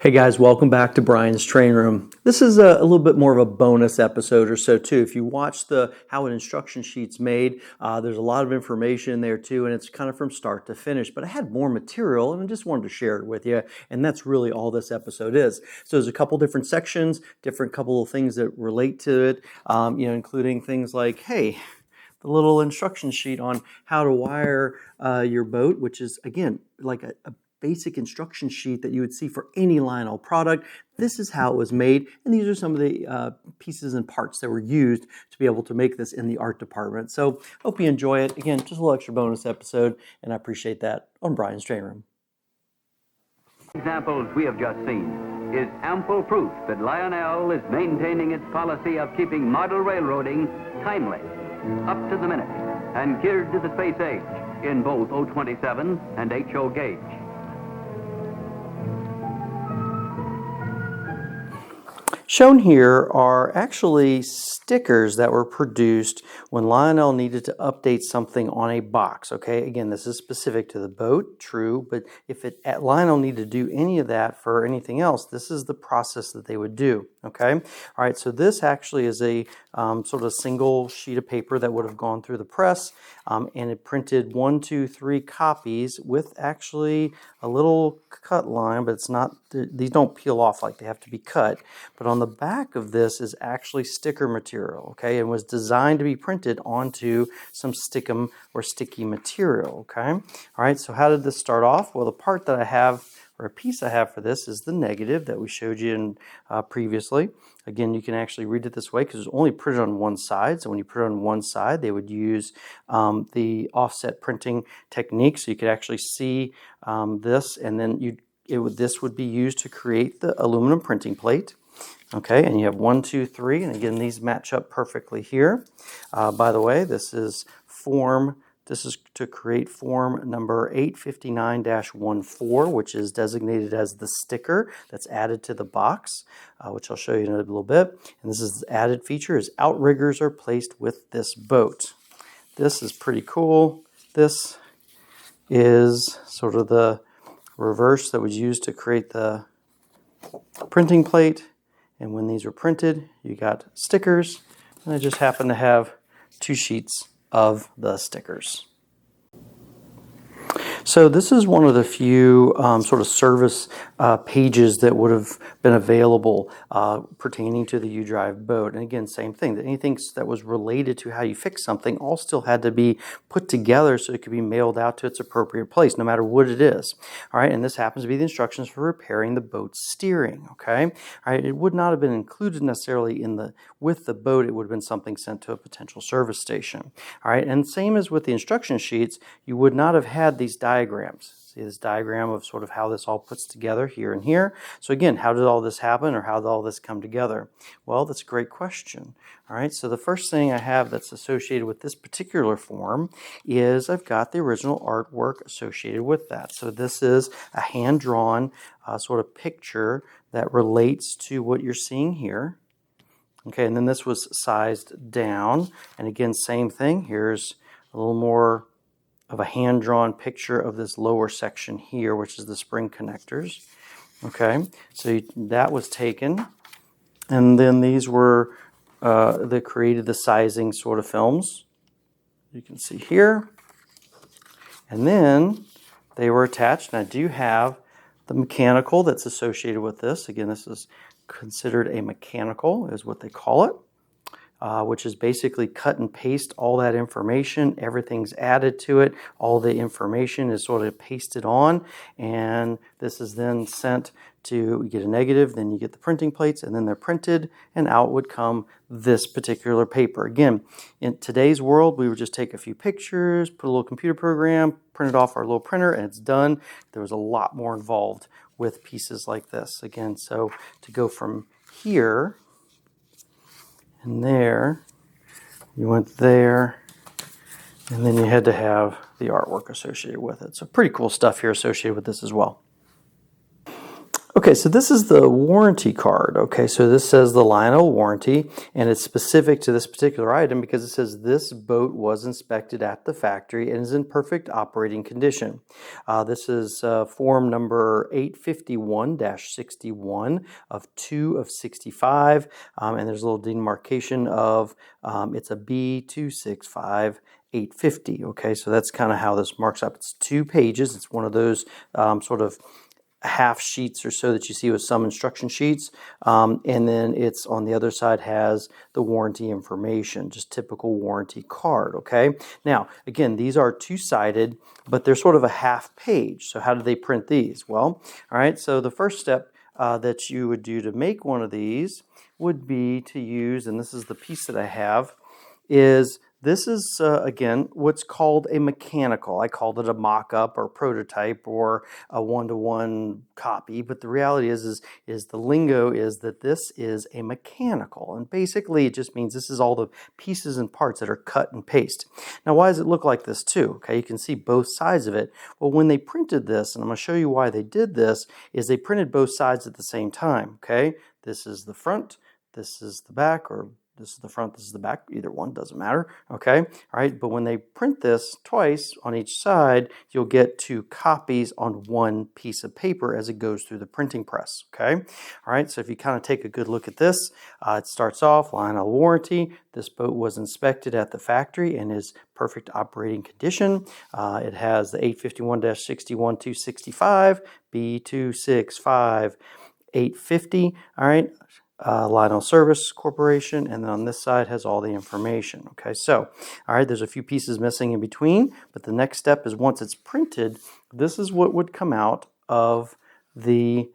Hey guys, welcome back to Brian's Train Room. This is a little bit more of a bonus episode or so too. If you watch how an instruction sheet's made, there's a lot of information in there too, and it's kind of from start to finish. But I had more material and I just wanted to share it with you, and that's really all this episode is. So there's a couple different sections, different couple of things that relate to it, including things like, hey, the little instruction sheet on how to wire your boat, which is, again, like a basic instruction sheet that you would see for any Lionel product. This is how it was made, and these are some of the pieces and parts that were used to be able to make this in the art department. So hope you enjoy it. Again, just a little extra bonus episode, and I appreciate that on Brian's Train Room. Examples we have just seen is ample proof that Lionel is maintaining its policy of keeping model railroading timely, up to the minute, and geared to the space age in both O27 and HO gauge. Shown here are actually stickers that were produced when Lionel needed to update something on a box. Okay, again, this is specific to the boat, true, but if Lionel needed to do any of that for anything else, this is the process that they would do. Okay, all right, so this actually is a sort of single sheet of paper that would have gone through the press, and it printed 1, 2, 3 copies with actually a little cut line, but it's not, these don't peel off, like they have to be cut. But on the back of this is actually sticker material, okay, and was designed to be printed onto some stickum or sticky material, okay. All right, so how did this start off? Well, the part that I have, or a piece I have for this, is the negative that we showed you in previously. Again, you can actually read it this way because it's only printed on one side. So when you put it on one side, they would use the offset printing technique. So you could actually see this, and then this would be used to create the aluminum printing plate. Okay, and you have 1, 2, 3, and again, these match up perfectly here. By the way, this is to create form number 859-14, which is designated as the sticker that's added to the box, which I'll show you in a little bit. And this is the added feature, is outriggers are placed with this boat. This is pretty cool. This is sort of the reverse that was used to create the printing plate. And when these were printed, you got stickers, and I just happen to have 2 sheets of the stickers. So this is one of the few sort of service pages that would have been available pertaining to the U-Drive boat. And again, same thing, that anything that was related to how you fix something all still had to be put together so it could be mailed out to its appropriate place, no matter what it is. All right, and this happens to be the instructions for repairing the boat's steering, okay? All right, it would not have been included necessarily with the boat. It would have been something sent to a potential service station. All right, and same as with the instruction sheets, you would not have had these diagrams. See this diagram of sort of how this all puts together here and here. So again, how did all this happen, or how did all this come together? Well, that's a great question. All right, so the first thing I have that's associated with this particular form is I've got the original artwork associated with that. So this is a hand-drawn sort of picture that relates to what you're seeing here. Okay, and then this was sized down. And again, same thing. Here's a little more of a hand-drawn picture of this lower section here, which is the spring connectors. Okay, so that was taken. And then these were, they created the sizing sort of films. You can see here. And then they were attached, and I do have the mechanical that's associated with this. Again, this is considered a mechanical, is what they call it. Which is basically cut and paste all that information. Everything's added to it. All the information is sort of pasted on, and this is then sent to, you get a negative, then you get the printing plates, and then they're printed, and out would come this particular paper. Again, in today's world, we would just take a few pictures, put a little computer program, print it off our little printer, and it's done. There was a lot more involved with pieces like this. Again, so to go from here and there, you went there, and then you had to have the artwork associated with it. So pretty cool stuff here associated with this as well. Okay, so this is the warranty card. Okay, so this says the Lionel warranty, and it's specific to this particular item because it says this boat was inspected at the factory and is in perfect operating condition. This is form number 851-61 of 2 of 65, and there's a little demarcation of it's a B265 850. Okay, so that's kind of how this marks up. It's 2 pages. It's one of those sort of half sheets or so that you see with some instruction sheets, and then it's on the other side has the warranty information, just typical warranty card. Okay, now again, these are 2-sided, but they're sort of a half page. So how do they print these? Well, all right, so the first step that you would do to make one of these would be to use, and this is the piece that I have, is this is, again, what's called a mechanical. I called it a mock-up or prototype or a one-to-one copy, but the reality is the lingo is that this is a mechanical. And basically, it just means this is all the pieces and parts that are cut and paste. Now, why does it look like this too? Okay, you can see both sides of it. Well, when they printed this, and I'm going to show you why they did this, is they printed both sides at the same time, okay? This is the front, this is the back, or this is the front, this is the back, either one, doesn't matter, okay? All right, but when they print this twice on each side, you'll get 2 copies on one piece of paper as it goes through the printing press, okay? All right, so if you kind of take a good look at this, it starts off, Lionel warranty. This boat was inspected at the factory and is perfect operating condition. It has the 851-61 265, B265 850, all right? Lionel Service Corporation, and then on this side has all the information. Okay, so, all right, there's a few pieces missing in between, but the next step is once it's printed, this is what would come out of the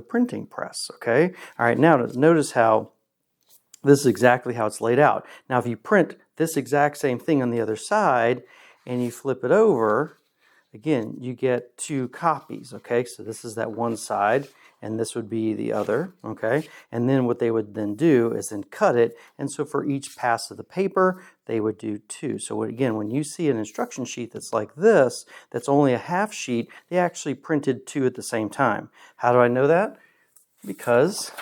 printing press. Okay, all right, now notice how this is exactly how it's laid out. Now, if you print this exact same thing on the other side and you flip it over, again, you get 2 copies, okay? So this is that one side, and this would be the other, okay? And then what they would then do is then cut it, and so for each pass of the paper, they would do 2. So again, when you see an instruction sheet that's like this, that's only a half sheet, they actually printed 2 at the same time. How do I know that? Because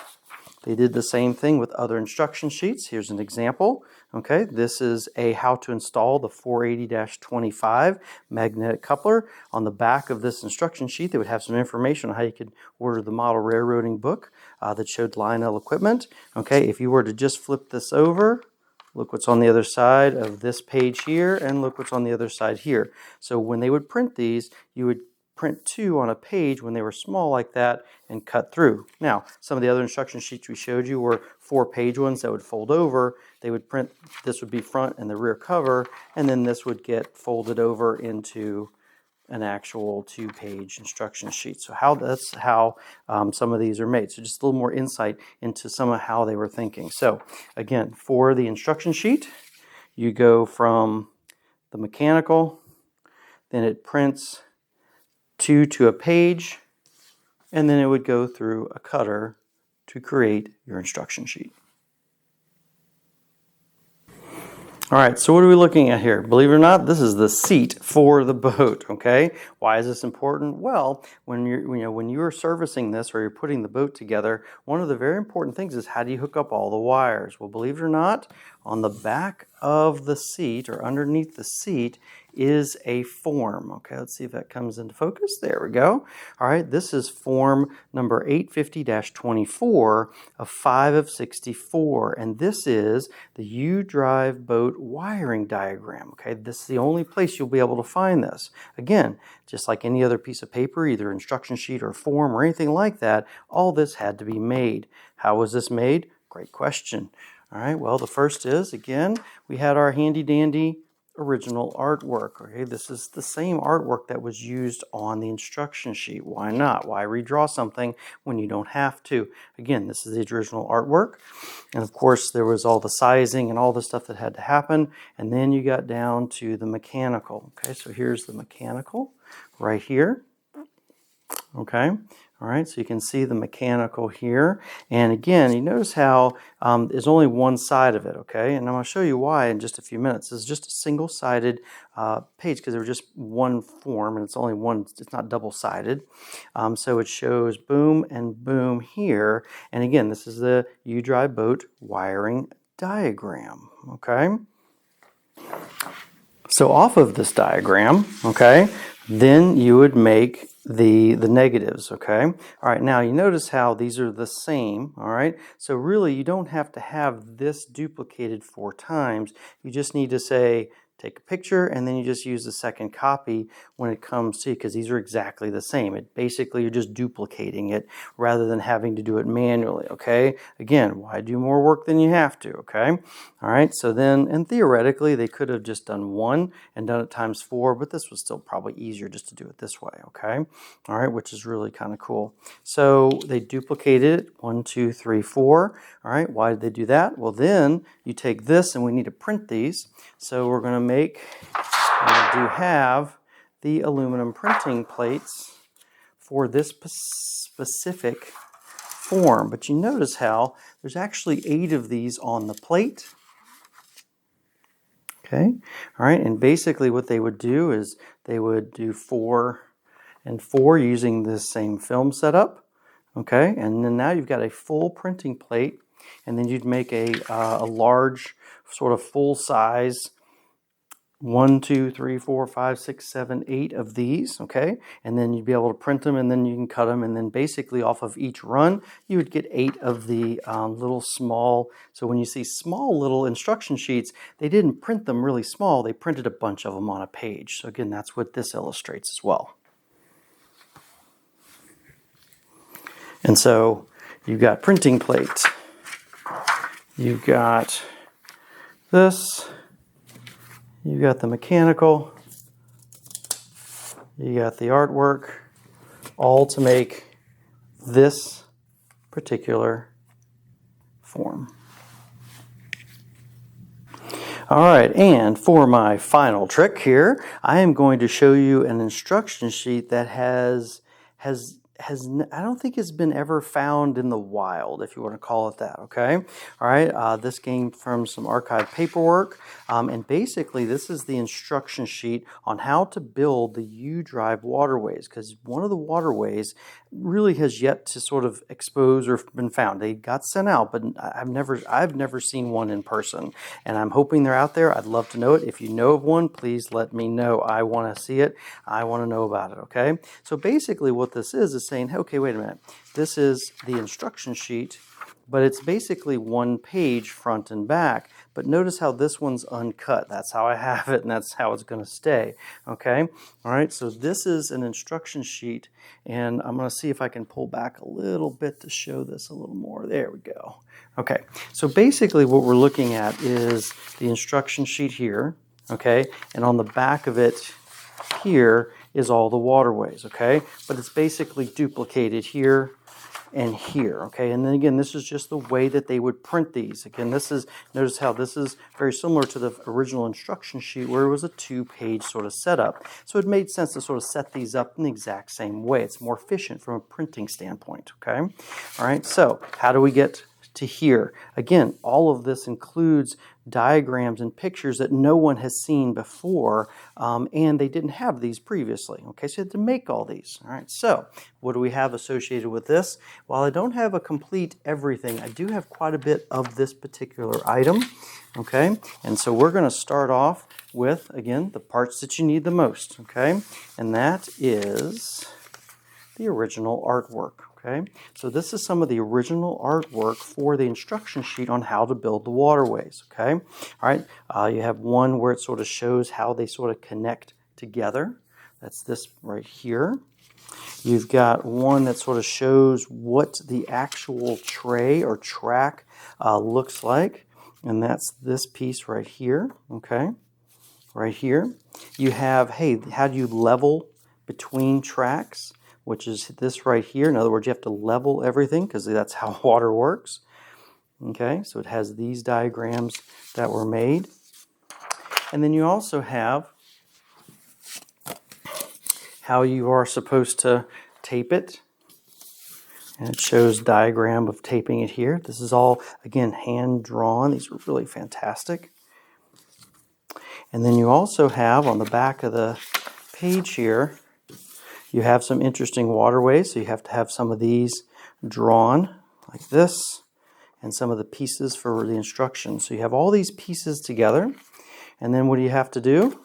they did the same thing with other instruction sheets. Here's an example. Okay, this is a how to install the 480-25 magnetic coupler. On the back of this instruction sheet, they would have some information on how you could order the model railroading book that showed Lionel equipment. Okay, if you were to just flip this over, look what's on the other side of this page here, and look what's on the other side here. So when they would print these, you would print 2 on a page when they were small like that and cut through. Now, some of the other instruction sheets we showed you were 4-page ones that would fold over. They would print, this would be front and the rear cover, and then this would get folded over into an actual 2-page instruction sheet. So that's how some of these are made. So just a little more insight into some of how they were thinking. So again, for the instruction sheet, you go from the mechanical, then it prints 2 to a page, and then it would go through a cutter to create your instruction sheet. All right, so what are we looking at here? Believe it or not, this is the seat for the boat, okay? Why is this important? Well, when you're servicing this or you're putting the boat together, one of the very important things is how do you hook up all the wires? Well, believe it or not, on the back of the seat or underneath the seat is a form. Okay, let's see if that comes into focus. There we go. All right, this is form number 850-24 of 5 of 64, and this is the U-Drive boat wiring diagram. Okay, this is the only place you'll be able to find this. Again, just like any other piece of paper, either instruction sheet or form or anything like that, all this had to be made. How was this made? Great question. All right, well, the first is, again, we had our handy-dandy original artwork. Okay, this is the same artwork that was used on the instruction sheet. Why not? Why redraw something when you don't have to? Again, this is the original artwork. And of course, there was all the sizing and all the stuff that had to happen. And then you got down to the mechanical. Okay, so here's the mechanical right here. Okay, all All right, so you can see the mechanical here. And again, you notice how there's only one side of it, okay? And I'm going to show you why in just a few minutes. This is just a single-sided page because they're just one form and it's only one, it's not double-sided. So it shows boom and boom here. And again, this is the U-Drive boat wiring diagram, okay? So off of this diagram, okay, then you would make the negatives, okay? All right, now you notice how these are the same, all right? So really you don't have to have this duplicated 4 times. You just need to say, take a picture and then you just use the second copy when it comes to, because these are exactly the same. It basically, you're just duplicating it rather than having to do it manually, okay? Again, why do more work than you have to, okay? All right, so then, and theoretically, they could have just done 1 and done it times 4, but this was still probably easier just to do it this way, okay? All right, which is really kind of cool. So they duplicated it, 1, 2, 3, 4. All right, why did they do that? Well, then you take this and we need to print these. So we're going to make, we do have the aluminum printing plates for this specific form. But you notice how there's actually 8 of these on the plate. Okay, all right, and basically what they would do is they would do 4 and 4 using this same film setup. Okay, and then now you've got a full printing plate, and then you'd make a large sort of full size 1, 2, 3, 4, 5, 6, 7, 8 of these, okay? And then you'd be able to print them and then you can cut them. And then basically off of each run, you would get 8 of the little small. So when you see small little instruction sheets, they didn't print them really small. They printed a bunch of them on a page. So again, that's what this illustrates as well. And so you've got printing plates. You've got this. You got the mechanical, you got the artwork, all to make this particular form. All right, and for my final trick here, I am going to show you an instruction sheet that I don't think it's been ever found in the wild, if you want to call it that, okay? All right, this came from some archived paperwork, and basically this is the instruction sheet on how to build the U-Drive waterways, because one of the waterways really has yet to sort of expose or been found. They got sent out, but I've never seen one in person, and I'm hoping they're out there. I'd love to know it. If you know of one, please let me know. I want to see it. I want to know about it, okay? So basically what this is saying, hey, okay, wait a minute. This is the instruction sheet, but it's basically one page front and back. But notice how this one's uncut. That's how I have it, and that's how it's going to stay, okay? All right, so this is an instruction sheet, and I'm going to see if I can pull back a little bit to show this a little more. There we go. Okay, so basically what we're looking at is the instruction sheet here, okay? And on the back of it here is all the waterways, okay? But it's basically duplicated here and here, okay? And then again, this is just the way that they would print these. Again, notice how this is very similar to the original instruction sheet where it was a 2-page sort of setup. So it made sense to sort of set these up in the exact same way. It's more efficient from a printing standpoint, okay? All right, so how do we get to here? Again, all of this includes diagrams and pictures that no one has seen before, and they didn't have these previously. Okay, so you had to make all these. All right, so what do we have associated with this? While I don't have a complete everything, I do have quite a bit of this particular item. Okay, and so we're going to start off with, again, the parts that you need the most. Okay, and that is the original artwork. Okay, so this is some of the original artwork for the instruction sheet on how to build the waterways. Okay, all right, you have one where it sort of shows how they sort of connect together. That's this right here. You've got one that sort of shows what the actual tray or track looks like, and that's this piece right here. Okay, right here. You have, hey, how do you level between tracks? Which is this right here. In other words, you have to level everything because that's how water works. Okay, so it has these diagrams that were made. And then you also have how you are supposed to tape it And it shows diagram of taping it here. This is all, again, hand drawn. These are really fantastic. And then you also have on the back of the page here, you have some interesting waterways. So you have to have some of these drawn like this and some of the pieces for the instructions. So you have all these pieces together. And then what do you have to do?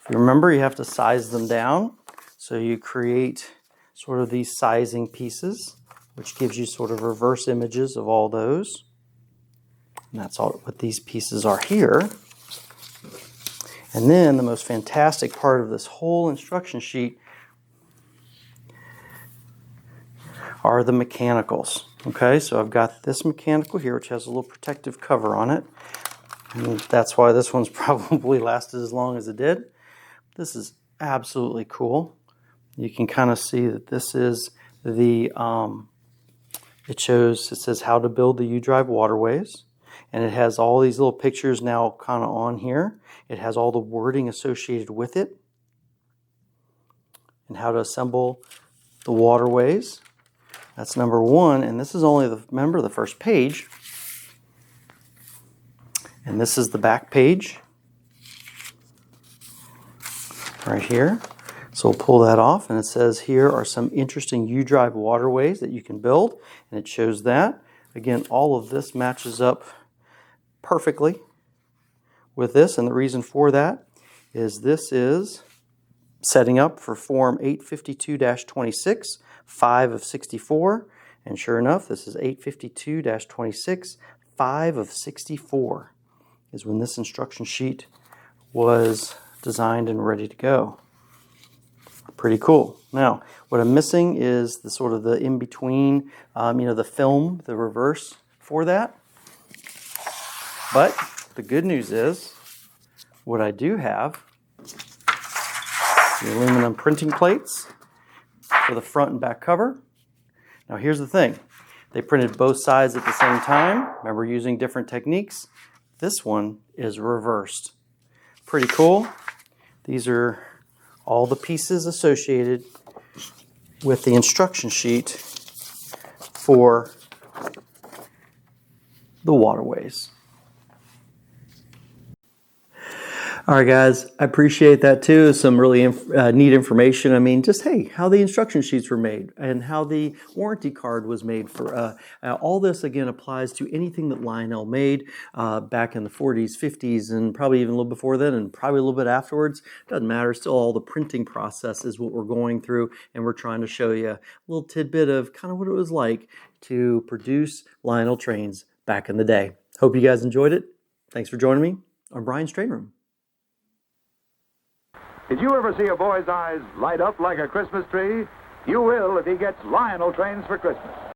If you remember, you have to size them down. So you create sort of these sizing pieces, which gives you sort of reverse images of all those. And that's all what these pieces are here. And then the most fantastic part of this whole instruction sheet are the mechanicals. Okay, so I've got this mechanical here, which has a little protective cover on it. And that's why this one's probably lasted as long as it did. This is absolutely cool. You can kind of see that this is the, it says how to build the U-Drive waterways. And it has all these little pictures now kind of on here. It has all the wording associated with it and how to assemble the waterways. That's number one. And this is only remember the first page. And this is the back page right here. So we'll pull that off, and it says here are some interesting U-Drive waterways that you can build, and it shows that. Again, all of this matches up perfectly with this, and the reason for that is this is setting up for Form 852-26, 5 of 64, and sure enough, this is 852-26, 5 of 64 is when this instruction sheet was designed and ready to go. Pretty cool. Now, what I'm missing is the sort of the in-between, the film, the reverse for that. But the good news is, what I do have, the aluminum printing plates for the front and back cover. Now here's the thing. They printed both sides at the same time. Remember, using different techniques. This one is reversed. Pretty cool. These are all the pieces associated with the instruction sheet for the waterways. All right, guys, I appreciate that too. Some really neat information. I mean, just, hey, how the instruction sheets were made and how the warranty card was made for all this, again, applies to anything that Lionel made back in the 40s, 50s, and probably even a little before then and probably a little bit afterwards. Doesn't matter. Still, all the printing process is what we're going through, and we're trying to show you a little tidbit of kind of what it was like to produce Lionel trains back in the day. Hope you guys enjoyed it. Thanks for joining me on Brian's Train Room. Did you ever see a boy's eyes light up like a Christmas tree? You will if he gets Lionel Trains for Christmas.